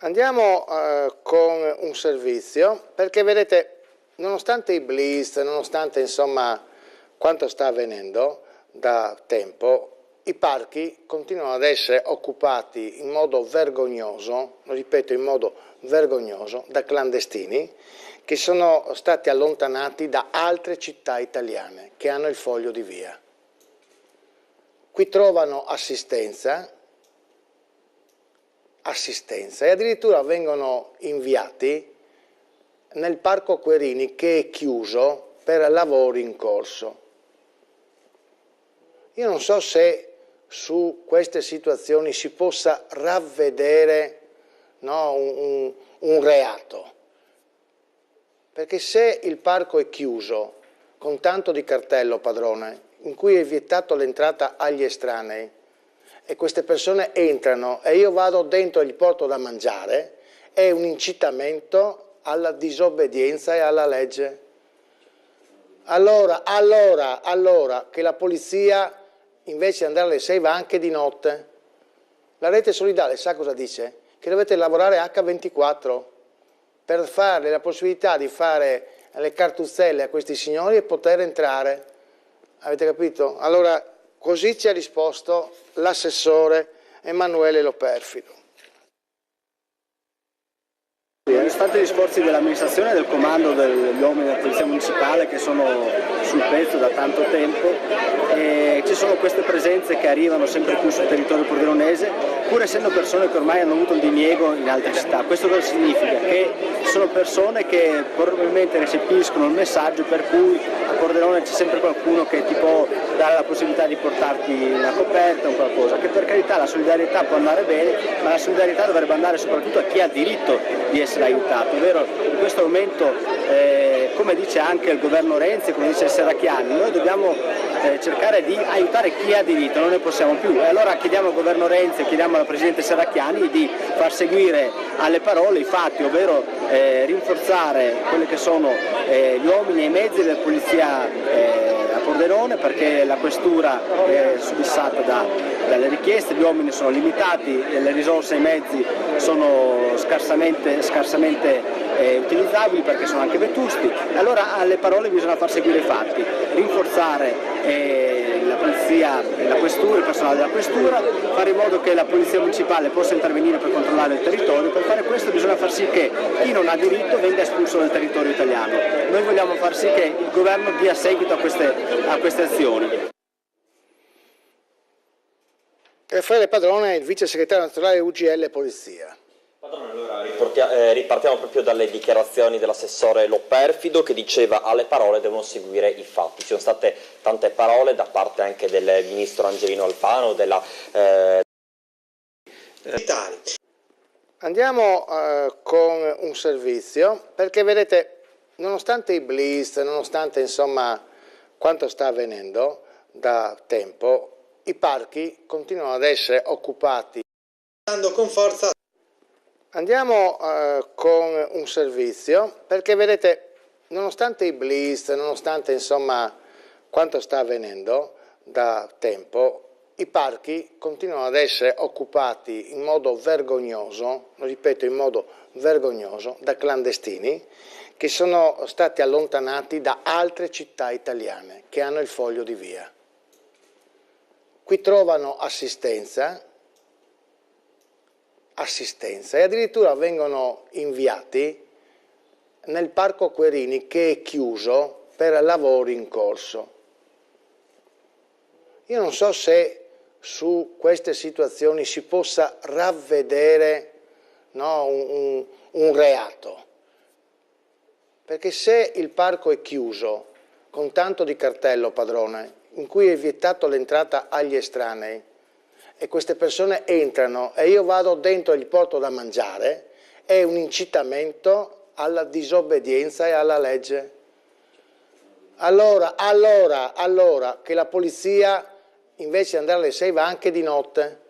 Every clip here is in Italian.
Andiamo con un servizio, perché vedete, nonostante i blitz, nonostante insomma quanto sta avvenendo da tempo, i parchi continuano ad essere occupati in modo vergognoso, lo ripeto, in modo vergognoso, da clandestini che sono stati allontanati da altre città italiane che hanno il foglio di via. Qui trovano assistenza e addirittura vengono inviati nel Parco Querini, che è chiuso per lavori in corso. Io non so se su queste situazioni si possa ravvedere, no, un reato, perché se il parco è chiuso con tanto di cartello, padrone, in cui è vietato l'entrata agli estranei, e queste persone entrano e io vado dentro e gli porto da mangiare, è un incitamento alla disobbedienza e alla legge. Allora che la polizia invece di andare alle 6 va anche di notte. La rete solidale sa cosa dice? Che dovete lavorare H24 per farle la possibilità di fare le cartuzzelle a questi signori e poter entrare. Avete capito? Allora, così ci ha risposto l'assessore Emanuele Loperfido. Nonostante gli sforzi dell'amministrazione e del comando degli uomini della Polizia Municipale che sono sul pezzo da tanto tempo, ci sono queste presenze che arrivano sempre più sul territorio pordenonese, pur essendo persone che ormai hanno avuto il diniego in altre città. Questo cosa significa? Che sono persone che probabilmente recepiscono il messaggio per cui a Pordenone c'è sempre qualcuno che ti può dare la possibilità di portarti una coperta o qualcosa, che per carità la solidarietà può andare bene, ma la solidarietà dovrebbe andare soprattutto a chi ha diritto di essere aiutato, ovvero in questo momento, come dice anche il governo Renzi, come dice Serracchiani, noi dobbiamo cercare di aiutare chi ha diritto, non ne possiamo più. E allora chiediamo al governo Renzi e chiediamo alla Presidente Serracchiani di far seguire alle parole i fatti, ovvero rinforzare quelli che sono gli uomini e i mezzi della polizia a Pordenone, perché la questura è subissata dalle richieste, gli uomini sono limitati, le risorse e i mezzi sono scarsamente utilizzabili perché sono anche vetusti. Allora alle parole bisogna far seguire i fatti, rinforzare la polizia, la questura, il personale della questura, fare in modo che la polizia municipale possa intervenire per controllare il territorio. Per fare questo bisogna far sì che chi non ha diritto venga espulso dal territorio italiano. Noi vogliamo far sì che il governo dia seguito a queste azioni. Raffaele Padrone, il vice segretario nazionale UGL Polizia. Padrone, allora ripartiamo proprio dalle dichiarazioni dell'assessore Loperfido, che diceva alle parole devono seguire i fatti. Ci sono state tante parole da parte anche del ministro Angelino Alfano, della Andiamo con un servizio, perché vedete, nonostante i blitz, nonostante insomma quanto sta avvenendo da tempo, i parchi continuano ad essere occupati. Con forza. Andiamo con un servizio, perché vedete, nonostante i blitz, nonostante insomma quanto sta avvenendo da tempo, i parchi continuano ad essere occupati in modo vergognoso, lo ripeto, in modo vergognoso, da clandestini che sono stati allontanati da altre città italiane che hanno il foglio di via. Qui trovano assistenza e addirittura vengono inviati nel Parco Querini, che è chiuso per lavori in corso. Io non so se su queste situazioni si possa ravvedere, no, un reato, perché se il parco è chiuso con tanto di cartello, padrone, in cui è vietato l'entrata agli estranei, e queste persone entrano e io vado dentro e gli porto da mangiare, è un incitamento alla disobbedienza e alla legge. Allora che la polizia invece di andare alle 6 va anche di notte.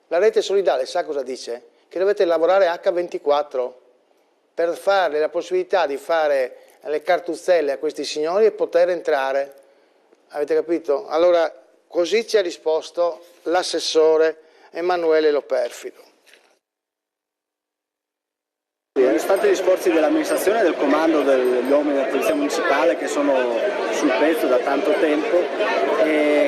La rete solidale sa cosa dice? Che dovete lavorare H24 per farle la possibilità di fare le cartuzzelle a questi signori e poter entrare. Avete capito? Allora, così ci ha risposto l'assessore Emanuele Loperfido. Nonostante gli sforzi dell'amministrazione e del comando degli uomini della Polizia Municipale che sono sul pezzo da tanto tempo,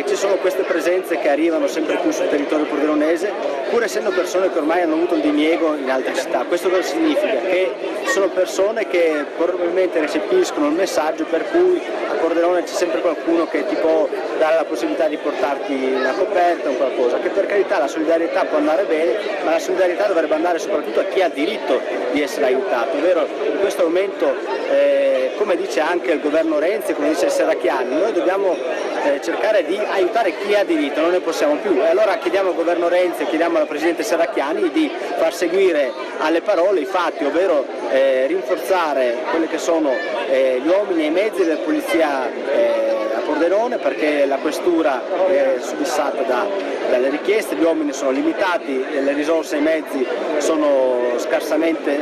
ci sono queste presenze che arrivano sempre più sul territorio pordenonese, pur essendo persone che ormai hanno avuto il diniego in altre città. Questo cosa significa? Che sono persone che probabilmente recepiscono il messaggio per cui a Pordenone c'è sempre qualcuno che ti può dare la possibilità di portarti una coperta o qualcosa, che per carità la solidarietà può andare bene, ma la solidarietà dovrebbe andare soprattutto a chi ha diritto di essere aiutato, ovvero in questo momento, come dice anche il governo Renzi, come dice il Serracchiani, noi dobbiamo cercare di aiutare chi ha diritto, non ne possiamo più, e allora chiediamo al governo Renzi, chiediamo alla Presidente Serracchiani di far seguire alle parole i fatti, ovvero rinforzare quelli che sono gli uomini e i mezzi della polizia a Pordenone, perché la questura è subissata dalle richieste, gli uomini sono limitati, le risorse e i mezzi sono scarsamente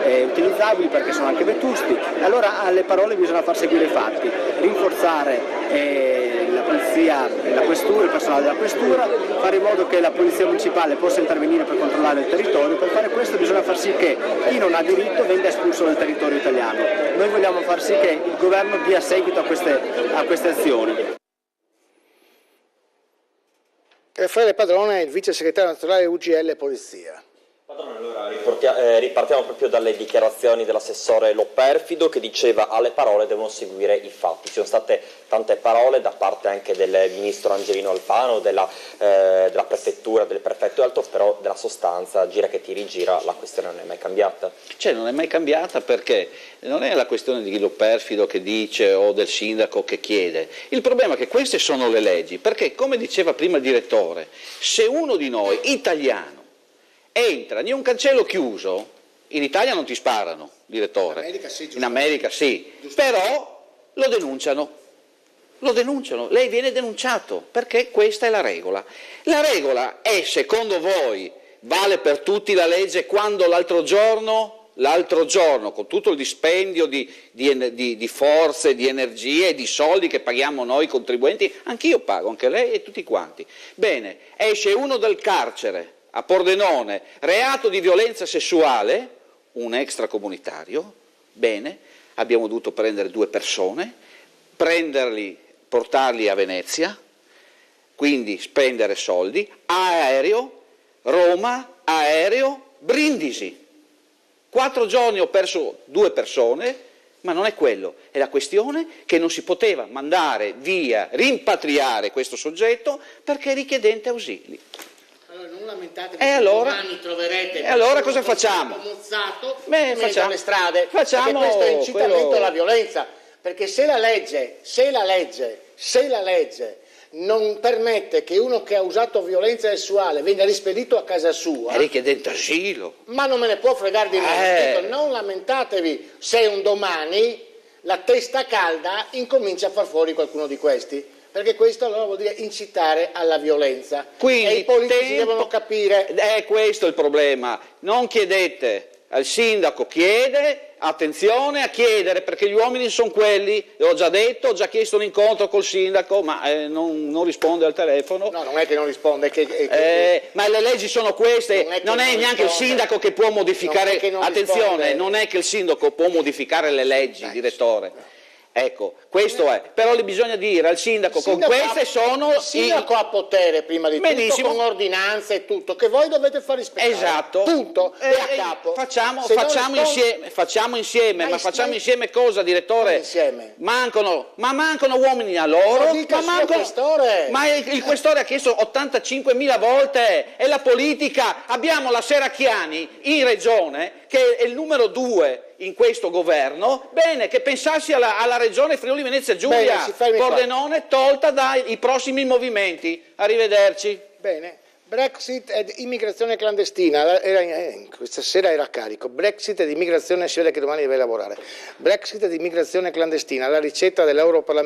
utilizzabili perché sono anche vetusti. Allora alle parole bisogna far seguire i fatti, rinforzare la polizia, la questura, il personale della questura, fare in modo che la polizia municipale possa intervenire per controllare il territorio. Per fare questo bisogna far sì che chi non ha diritto venga espulso dal territorio italiano. Noi vogliamo far sì che il governo dia seguito a queste azioni. Raffaele Padrone, il vice segretario nazionale UGL Polizia. Padrone, allora ripartiamo proprio dalle dichiarazioni dell'assessore Lopperfido, che diceva alle parole devono seguire i fatti. Ci sono state tante parole da parte anche del ministro Angelino Alfano, della prefettura, del prefetto Alto, però della sostanza, gira che ti rigira, la questione non è mai cambiata. Cioè non è mai cambiata perché non è la questione di Lopperfido che dice o del sindaco che chiede. Il problema è che queste sono le leggi, perché come diceva prima il direttore, se uno di noi, italiano, entra in un cancello chiuso, in Italia non ti sparano, direttore, in America sì, però lo denunciano, lei viene denunciato, perché questa è la regola. La regola è, secondo voi, vale per tutti la legge quando l'altro giorno, con tutto il dispendio di forze, di energie e di soldi che paghiamo noi contribuenti, anch'io pago, anche lei e tutti quanti, bene, esce uno dal carcere a Pordenone, reato di violenza sessuale, un extracomunitario, bene, abbiamo dovuto prendere 2 persone, portarli a Venezia, quindi spendere soldi, aereo, Roma, aereo, Brindisi. 4 giorni ho perso 2 persone, ma non è quello, è la questione che non si poteva mandare via, rimpatriare questo soggetto perché è richiedente ausili. Allora non lamentatevi se domani troverete allora cosa facciamo? Facciamo le strade, perché questo è incitamento alla violenza, perché se la legge non permette che uno che ha usato violenza sessuale venga rispedito a casa sua, è richiedente asilo, ma non me ne può fregare di meno. Non lamentatevi se un domani la testa calda incomincia a far fuori qualcuno di questi, perché questo allora vuol dire incitare alla violenza. Quindi, e i politici devono capire. È questo il problema, non chiedete al sindaco, chiede, attenzione a chiedere, perché gli uomini sono quelli, l'ho già detto, ho già chiesto un incontro col sindaco, ma non risponde al telefono. No, non è che non risponde, ma le leggi sono queste, non è neanche il sindaco che può modificare, attenzione, non è che il sindaco può modificare le leggi, direttore. Ecco, questo è, però bisogna dire al sindaco con queste sono... Il sindaco ha potere prima di tutto, con ordinanze e tutto, che voi dovete far rispettare. Esatto. Punto. E a capo. Facciamo insieme cosa, direttore? Insieme. Mancano uomini a loro, ma il questore ha chiesto 85.000 volte, è la politica. Abbiamo la Serracchiani in regione, che è il numero 2 in questo governo, bene, che pensassi alla regione Friuli Venezia Giulia, Pordenone tolta dai prossimi movimenti. Arrivederci. Bene. Brexit ed immigrazione clandestina, questa sera era a carico. Brexit ed immigrazione, si vede che domani deve lavorare. Brexit ed immigrazione clandestina, la ricetta dell'Europarlamento.